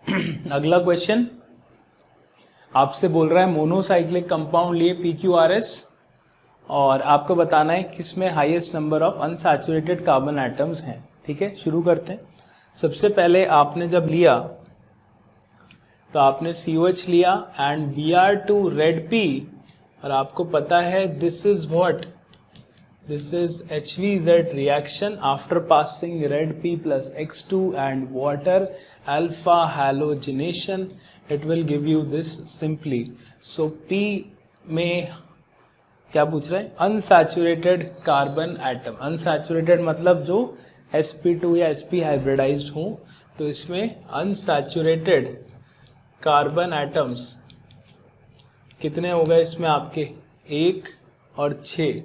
अगला क्वेश्चन आपसे बोल रहा है मोनोसाइक्लिक कंपाउंड लिए PQRS और आपको बताना है किसमें highest number of unsaturated carbon atoms हैं। ठीक है, शुरू करते हैं। सबसे पहले आपने जब लिया तो आपने COH लिया एंड Br2 रेड P, और आपको पता है this is what, this is HVZ reaction after passing red P plus X2 and water alpha halogenation, it will give you this simply. So P में क्या पूछ रहा है, अनसैचुरेटेड कार्बन एटम। अनसैचुरेटेड मतलब जो sp2 या sp हाइब्रिडाइज्ड हो, तो इसमें अनसैचुरेटेड कार्बन एटम्स कितने हो गए इसमें आपके, 1 और 6,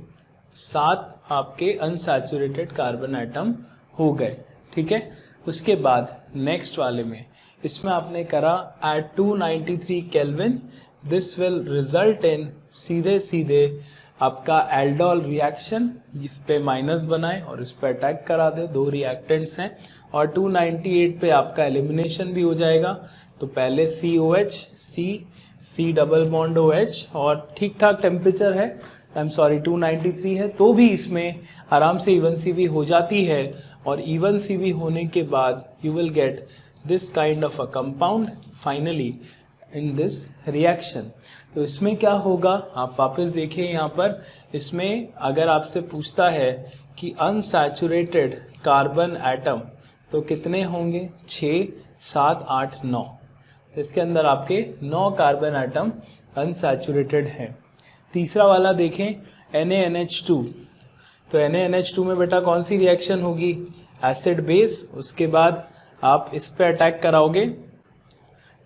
7 आपके अनसैचुरेटेड कार्बन एटम हो गए। ठीक है, उसके बाद नेक्स्ट वाले में इसमें आपने करा at 293 kelvin, this will result in सीधे आपका एल्डोल रिएक्शन, इस पे माइनस बनाए और इस पे अटैक करा दे, 2 रिएक्टेंट्स हैं और 298 पे आपका एलिमिनेशन भी हो जाएगा। तो पहले COH, C double bond OH और ठीक ठाक टेम्परेचर है, 293 है, तो भी इसमें आराम से इवन CV हो जाती है। और इवन CV होने के बाद you will get this kind of a compound finally in this reaction. तो इसमें क्या होगा, आप वापस देखिए यहाँ पर, इसमें अगर आपसे पूछता है कि अनसैचुरेटेड कार्बन एटम तो कितने होंगे, 6, 7, 8, 9। तो इसके अंदर आपके 9 कार्बन एटम अनसैचुरेटेड हैं। तीसरा वाला देखें NaNH2, तो NaNH2 में बेटा कौन सी रिएक्शन होगी, एसिड बेस। उसके बाद आप इस पे अटैक कराओगे,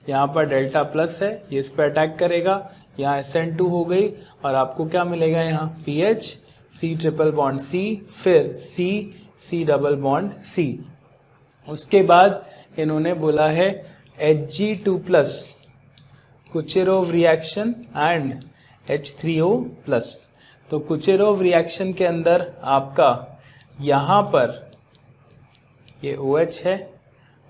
यहाँ पर डेल्टा प्लस है, ये इस पे अटैक करेगा, यहाँ SN2 हो गई और आपको क्या मिलेगा यहाँ PH, C triple bond C, फिर C डबल बॉन्ड C। उसके बाद इन्होंने बोला है Hg2 plus, कुचेरोव reaction and H3O+। तो कुचेरोव रिएक्शन के अंदर आपका यहाँ पर ये OH है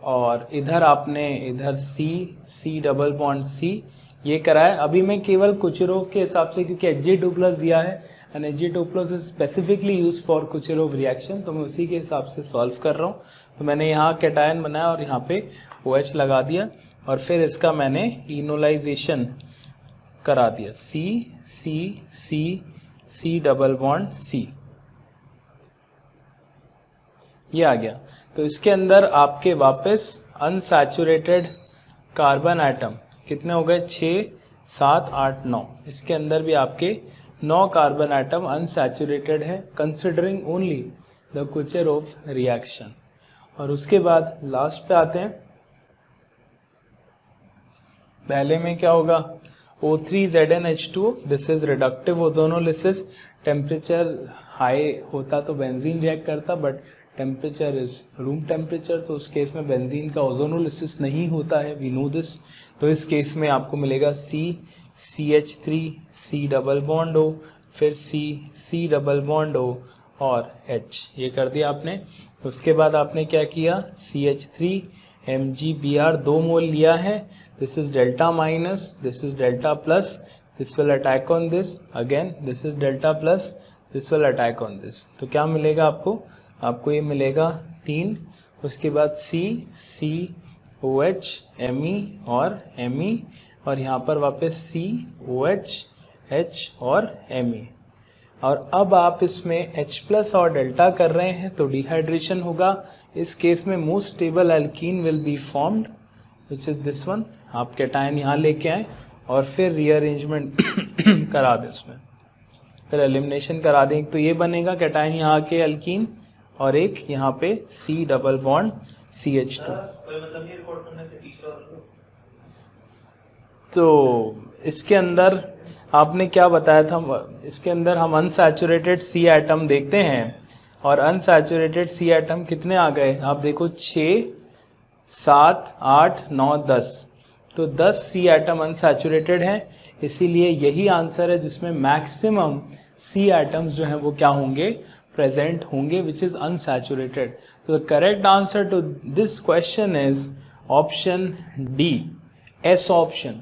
और इधर आपने इधर C डबल बॉन्ड C ये करा है। अभी मैं केवल कुचेरोव के हिसाब से, क्योंकि Hg2+ दिया है and Hg2+ is specifically use for Kucherov reaction, तो मैं उसी के हिसाब से सॉल्व कर रहा हूँ। तो मैंने यहाँ कैटायन बनाया और यहाँ पे OH लगा दिया और फिर इसका मैंने इनोलाइजेशन करा दिया, C डबल बॉन्ड C, ये आ गया। तो इसके अंदर आपके वापस अनसैचुरेटेड कार्बन एटम कितने हो गए, 6, 7, 8, 9। इसके अंदर भी आपके 9 कार्बन एटम अनसैचुरेटेड है, कंसिडरिंग ओनली द कुचेरोव रिएक्शन। और उसके बाद लास्ट पे आते हैं, पहले में क्या होगा, O3ZnH2, this is reductive ozonolysis. Temperature high होता तो बेंजीन रिएक्ट करता, but temperature is room temperature, तो उस केस में बेंजीन का ओजोनोलिसिस नहीं होता है, वी नो दिस। तो इस केस में आपको मिलेगा CH3, C double bond O, फिर C डबल बॉन्ड O और H, ये कर दिया आपने। उसके बाद आपने क्या किया, CH3 MgBr 2 मोल लिया है, this is delta minus, this is delta plus, this will attack on this, again this is delta plus, this will attack on this। तो क्या मिलेगा आपको ये मिलेगा 3, उसके बाद COH Me और Me, और यहाँ पर वापस COH H और Me। और अब आप इसमें H+ और डेल्टा कर रहे हैं तो डिहाइड्रेशन होगा। इस केस में most stable alkene will be formed which is this one. आप कैटायन यहाँ लेके आए और फिर रीअरेंजमेंट करा दें, उसमें फिर एलिमिनेशन करा दें। एक तो ये बनेगा कैटायन यहाँ के एल्कीन और एक यहाँ पे C डबल बॉन्ड CH2। तो इसके अंदर आपने क्या बताया था, इसके अंदर हम अनसैचुरेटेड C एटम देखते हैं और अनसैचुरेटेड C एटम कितने आ गए, आप देखो 6, 7, 8, 9, 10। तो 10 C एटम अनसैचुरेटेड हैं, इसीलिए यही आंसर है जिसमें मैक्सिमम C एटम्स जो हैं वो क्या होंगे, प्रेजेंट होंगे, विच इज़ अनसैचुरेटेड। तो the correct answer to this question is option D, एस ऑप्शन,